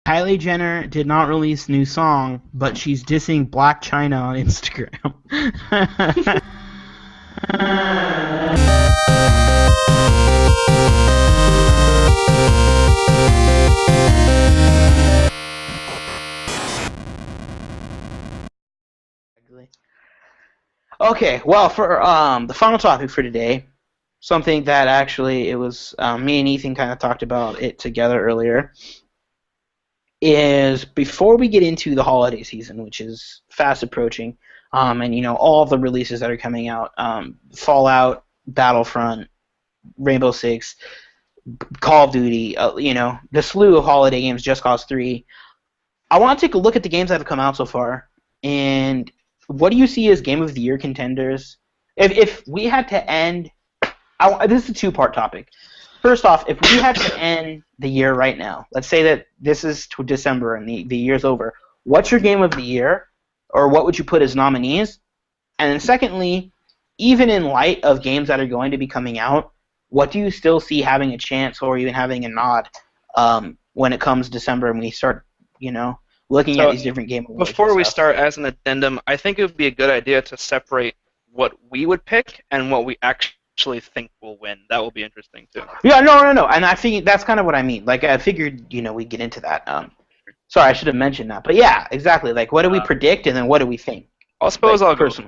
Kylie Jenner did not release new song, but she's dissing Black China on Instagram. Okay, well, for the final topic for today, something that actually it was me and Ethan kind of talked about it together earlier, is before we get into the holiday season, which is fast approaching, and all of the releases that are coming out, Fallout, Battlefront, Rainbow Six, Call of Duty, the slew of holiday games, Just Cause 3. I want to take a look at the games that have come out so far, and what do you see as Game of the Year contenders? If we had to end, this is a two-part topic. First off, if we had to end the year right now, let's say that this is to December and the year's over, what's your Game of the Year, or what would you put as nominees? And then secondly, even in light of games that are going to be coming out, what do you still see having a chance or even having a nod when it comes December and we start, looking at these different game awards? Before we start, as an addendum, I think it would be a good idea to separate what we would pick and what we actually think will win. That will be interesting too. Yeah, no, and I think that's kind of what I mean. Like, I figured, we'd get into that. Sorry, I should have mentioned that. But yeah, exactly. Like, what do we predict, and then what do we think? I suppose I'll go first.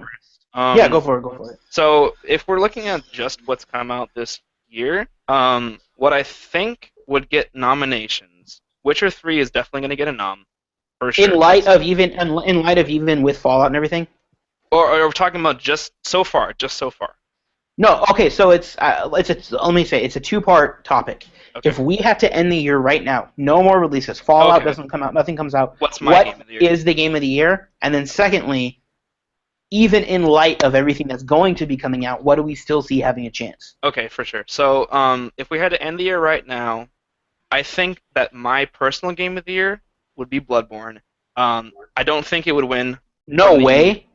Yeah, go for it. So, if we're looking at just what's come out this year, what I think would get nominations, Witcher 3 is definitely going to get a nom. For sure. In light of even with Fallout and everything? Or we're talking about just so far. No, okay, so let me say, it's a two-part topic. Okay. If we had to end the year right now, no more releases, Fallout doesn't come out, nothing comes out, what Game of the Year? Is the Game of the Year? And then secondly, even in light of everything that's going to be coming out, what do we still see having a chance? Okay, for sure. So if we had to end the year right now, I think that my personal Game of the Year would be Bloodborne. I don't think it would win. No way.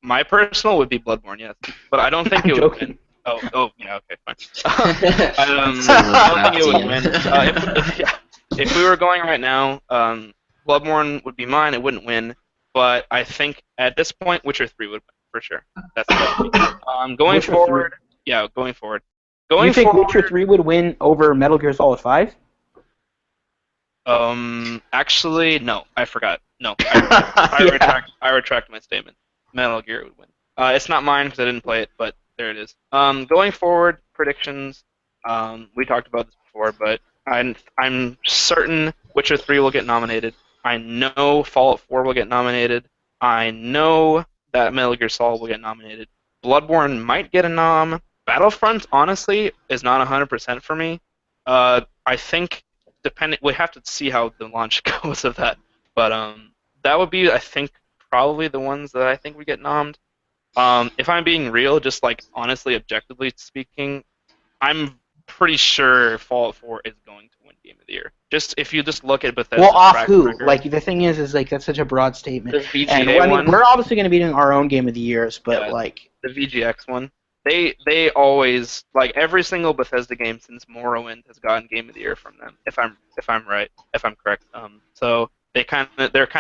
My personal would be Bloodborne, yes, but I don't think it would win. Oh, yeah, okay, fine. I don't think it would win. If we were going right now, Bloodborne would be mine. It wouldn't win, but I think at this point, Witcher 3 would win for sure. That's going forward. 3. Yeah, going forward. You think Witcher 3 would win over Metal Gear Solid 5? Actually, no. I forgot. No, I retract my statement. Metal Gear would win. It's not mine because I didn't play it, but there it is. Going forward, predictions. We talked about this before, but I'm certain Witcher 3 will get nominated. I know Fallout 4 will get nominated. I know that Metal Gear Solid will get nominated. Bloodborne might get a nom. Battlefront, honestly, is not 100% for me. I think we have to see how the launch goes of that, but that would be, I think, probably the ones that I think would get nommed. If I'm being real, just like honestly, objectively speaking, I'm pretty sure Fallout 4 is going to win Game of the Year. Just if you just look at Bethesda's off who? Record, like the thing is like that's such a broad statement. The VGA one. We're obviously going to be doing our own Game of the Years, but like the VGX one. They always, like, every single Bethesda game since Morrowind has gotten Game of the Year from them. If I'm correct. So they're kind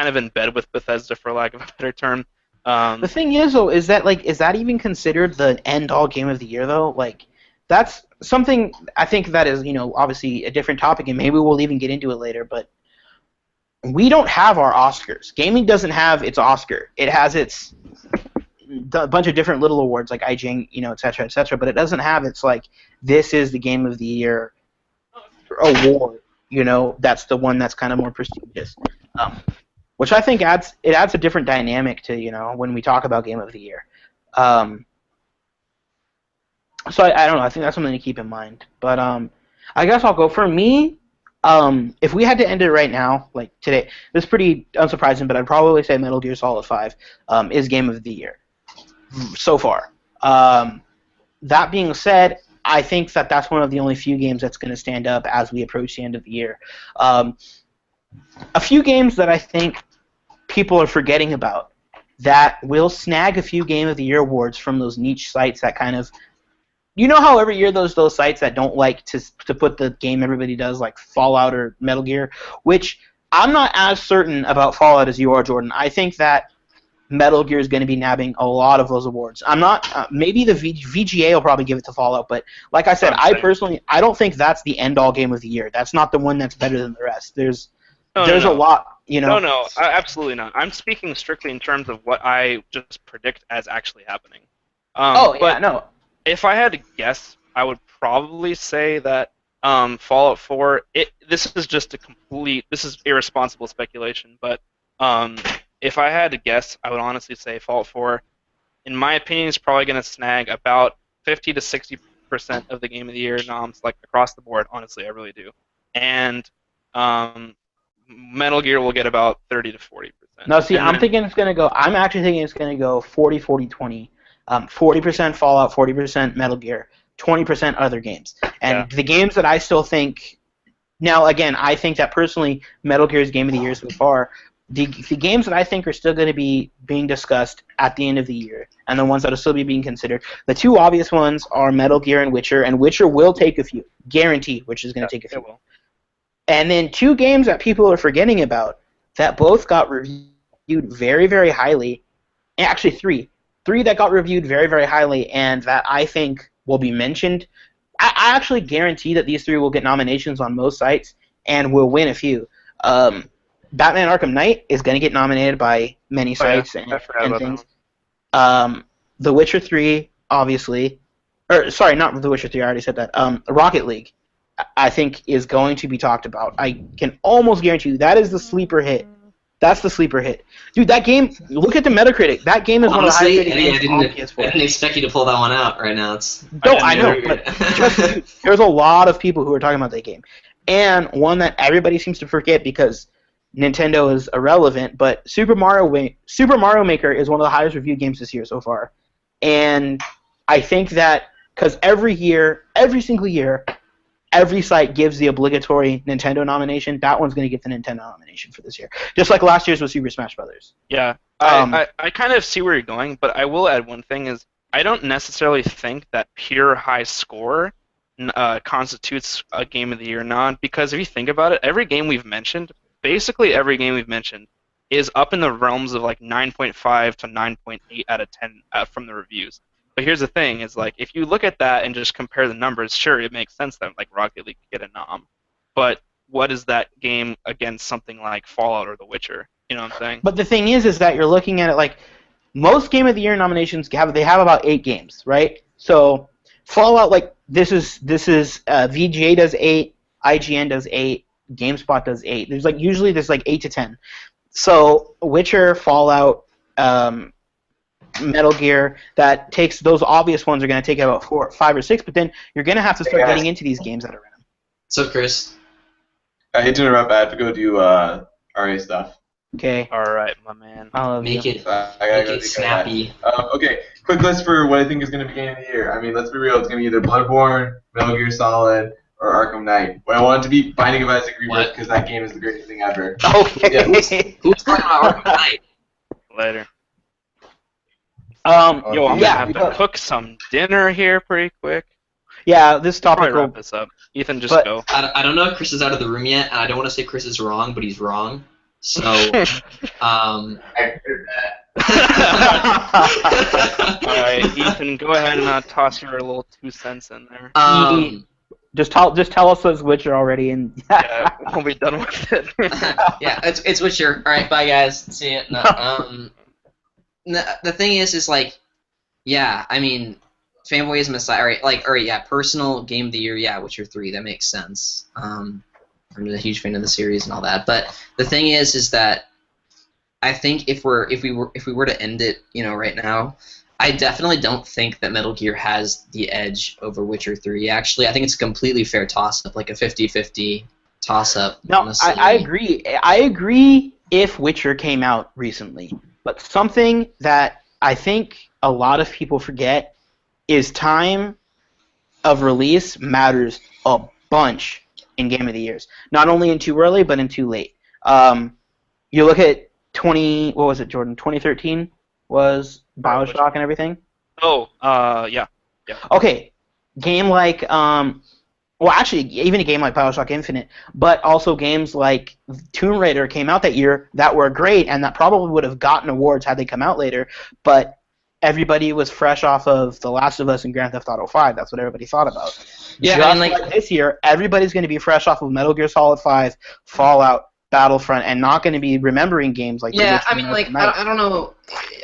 of in bed with Bethesda, for lack of a better term. The thing is, though, is that even considered the end-all Game of the Year, though? Like, that's something I think that is, obviously a different topic, and maybe we'll even get into it later. But we don't have our Oscars. Gaming doesn't have its Oscar. It has its a bunch of different little awards like IGN, et cetera, but it doesn't have its like this is the Game of the Year award. That's the one that's kind of more prestigious, which I think adds a different dynamic to when we talk about Game of the Year. So I don't know. I think that's something to keep in mind. But I guess I'll go for me. If we had to end it right now, like today, this is pretty unsurprising, but I'd probably say Metal Gear Solid 5 is Game of the Year so far. That being said, I think that that's one of the only few games that's going to stand up as we approach the end of the year. A few games that I think people are forgetting about that will snag a few Game of the Year awards from those niche sites that kind of, how every year those sites that don't like to put the game everybody does, like Fallout or Metal Gear, which I'm not as certain about Fallout as you are, Jordan. I think that Metal Gear is going to be nabbing a lot of those awards. I'm not. Maybe the VGA will probably give it to Fallout, but like I said, I don't think that's the end all game of the year. That's not the one that's better than the rest. There's a lot, No, absolutely not. I'm speaking strictly in terms of what I just predict as actually happening. No. If I had to guess, I would probably say that Fallout 4. This is irresponsible speculation, but if I had to guess, I would honestly say Fallout 4, in my opinion, is probably going to snag about 50 to 60% of the Game of the Year noms, like across the board. Honestly, I really do. And Metal Gear will get about 30 to 40%. No, see, I'm actually thinking it's going to go 40, 40, 20. 40% Fallout, 40% Metal Gear, 20% other games. And the games that I still think... Now, again, I think that personally Metal Gear's Game of the Year so far... The games that I think are still going to be being discussed at the end of the year, and the ones that will still be being considered, the two obvious ones are Metal Gear and Witcher will take a few. Guaranteed, Witcher is going to take a few. It will. And then two games that people are forgetting about that both got reviewed very, very highly. Actually, three. Three that got reviewed very, very highly and that I think will be mentioned. I actually guarantee that these three will get nominations on most sites and will win a few. Batman Arkham Knight is going to get nominated by many sites and things. The Witcher 3, obviously. Sorry, not The Witcher 3, I already said that. Rocket League, I think, is going to be talked about. I can almost guarantee you that is the sleeper hit. That's the sleeper hit. Dude, that game, look at the Metacritic. That game is one of the highest rated games on PS4. I didn't expect you to pull that one out right now. I know, but there's a lot of people who are talking about that game. And one that everybody seems to forget because Nintendo is irrelevant, but Super Mario Maker is one of the highest reviewed games this year so far. And I think that because every single year, every site gives the obligatory Nintendo nomination, that one's going to get the Nintendo nomination for this year. Just like last year's was Super Smash Brothers. Yeah, I kind of see where you're going, but I will add one thing is I don't necessarily think that pure high score constitutes a Game of the Year nod, because if you think about it, basically every game we've mentioned is up in the realms of like 9.5 to 9.8 out of 10 from the reviews. But here's the thing, is like if you look at that and just compare the numbers, sure, it makes sense that like Rocket League could get a nom. But what is that game against something like Fallout or The Witcher? You know what I'm saying? But the thing is that you're looking at it like most Game of the Year nominations have about 8 games, right? So Fallout, like this is VGA does 8, IGN does 8, GameSpot does 8. There's usually 8 to 10. So Witcher, Fallout, Metal Gear, that takes those obvious ones are going to take about 4, 5, or 6. But then you're going to have to start getting into these games that are random. So Chris, I hate to interrupt. I have to go do RA stuff. Okay. All right, my man. Make it snappy. Okay, quick list for what I think is going to be Game of the Year. I mean, let's be real. It's going to be either Bloodborne, Metal Gear Solid, or Arkham Knight. But I want it to be Binding of Isaac Rebirth because that game is the greatest thing ever. Okay. Yeah. Who's talking about Arkham Knight? Later. I'm gonna have to because- cook some dinner here pretty quick. Yeah, this topic Probably will. wrap this up. Ethan, just But- go. I don't know if Chris is out of the room yet, and I don't want to say Chris is wrong, but he's wrong. So, I heard All right, Ethan, go ahead and toss your little 2 cents in there. Just tell us those Witcher already, and Yeah, we'll be done with it. yeah, it's Witcher. All right, bye guys. See ya. No, the thing is like, yeah, I mean, fanboyism aside, all right, yeah, personal Game of the Year, yeah, Witcher 3, that makes sense. I'm a huge fan of the series and all that, but the thing is that I think if we were to end it, right now, I definitely don't think that Metal Gear has the edge over Witcher 3. Actually, I think it's a completely fair toss-up, like a 50-50 toss-up. No, honestly. I agree. I agree if Witcher came out recently. But something that I think a lot of people forget is time of release matters a bunch in Game of the Years. Not only in too early, but in too late. You look at 2013 was BioShock and everything? Oh, yeah. Okay, game like, Well, actually, even a game like Bioshock Infinite, but also games like Tomb Raider came out that year that were great and that probably would have gotten awards had they come out later, but everybody was fresh off of The Last of Us and Grand Theft Auto 5. That's what everybody thought about. Yeah, Just I mean, like this year, everybody's going to be fresh off of Metal Gear Solid 5, Fallout, Battlefront, and not going to be remembering games like The yeah, Witcher I mean, and like, Arkham Knight. I don't know.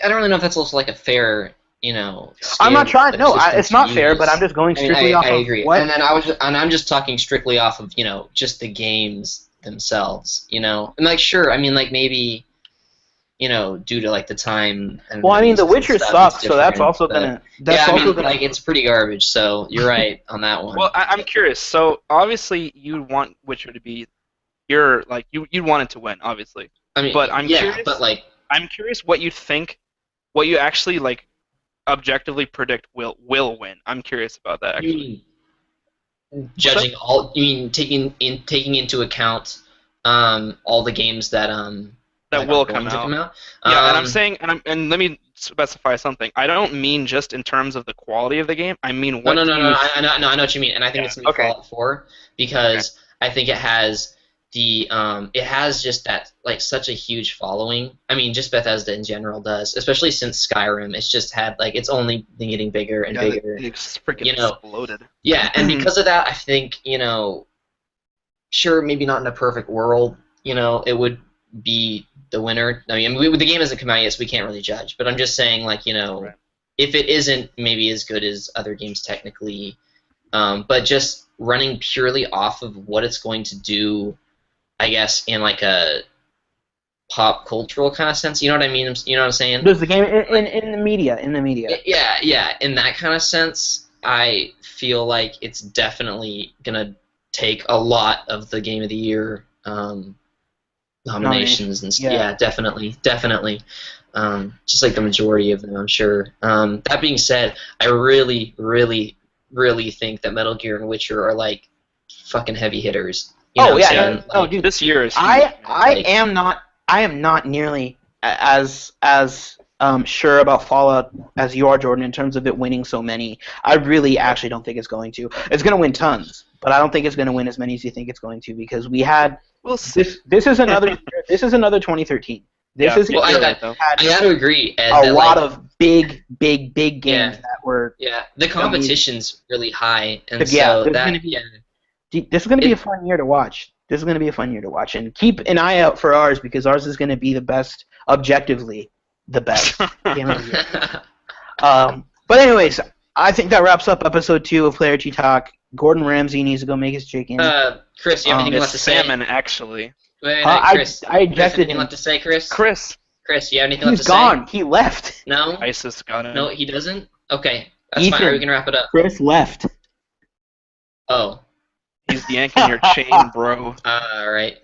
I don't really know if that's also like a fair, I'm not trying. scale No, it's not fair. But I'm just going strictly off I of agree. what. And then I'm just talking strictly off of just the games themselves. And like sure, I mean like maybe due to like the time. And Well, I mean, The releases and Witcher stuff, sucks, it's so that's different, also but- gonna. Yeah, That's I also mean, gonna. like it's pretty garbage. So you're right on that one. Well, I'm curious. So obviously you want Witcher to be you'd want it to win, obviously. I mean, but I'm yeah, curious- but like. I'm curious what you actually like objectively predict will win. I'm curious about that You actually. mean judging all? You mean taking into account all the games that That are will going come to out. come out? Yeah, and I'm saying, and let me specify something. I don't mean just in terms of the quality of the game. I mean what. No. you- I know what you mean, and I think it's gonna be okay. Fallout 4 because I think it has it has just that like such a huge following. I mean, just Bethesda in general does, especially since Skyrim. It's just had like it's only been getting bigger and bigger. It's freaking exploded. Yeah, and because of that, I think sure, maybe not in a perfect world, it would be the winner. I mean, the game hasn't come out yet, so we can't really judge. But I'm just saying, like, Right. if it isn't maybe as good as other games technically, but just running purely off of what it's going to do, I guess, in like a pop cultural kind of sense. You know what I mean? You know what I'm saying? There's the game in the media. Yeah. In that kind of sense, I feel like it's definitely gonna take a lot of the Game of the Year nominations and Yeah. definitely. Just like the majority of them, I'm sure. That being said, I really, really, really think that Metal Gear and Witcher are like fucking heavy hitters. You know Oh what yeah, I'm saying? no, Like, dude. This year is. huge, I man. like- am not nearly as sure about Fallout as you are, Jordan, in terms of it winning so many. I really actually don't think it's going to. It's going to win tons, but I don't think it's going to win as many as you think it's going to because we had We'll see. this is another 2013. This Yeah, is well, you're I- right, though. I gotta agree, Ed, a that, lot like, of big games Yeah. that were. yeah, the competition's really high, and Yeah, so there's that gonna be- yeah. This is going to be a fun year to watch. This is going to be a fun year to watch, and keep an eye out for ours because ours is going to be the best, objectively, the best game of the year. But anyways, I think that wraps up episode 2 of Player T Talk. Gordon Ramsay needs to go make his chicken. Chris, you have anything It's left to say? salmon, actually. Wait, I Chris, Chris, ejected anything him. left to say, Chris? Chris, You have anything left He's to gone. say? He left. No, ISIS got him. no, he doesn't. Okay, that's fine. Ethan. We can wrap it up. Chris left. Oh, He's yanking your chain, bro. all right.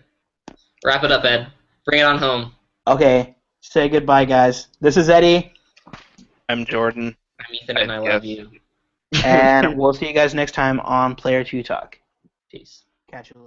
Wrap it up, Ed. Bring it on home. Okay, say goodbye, guys. This is Eddie, I'm Jordan. I'm Ethan, and I Yes. love you. and we'll see you guys next time on Player 2 Talk. Peace. Catch you later.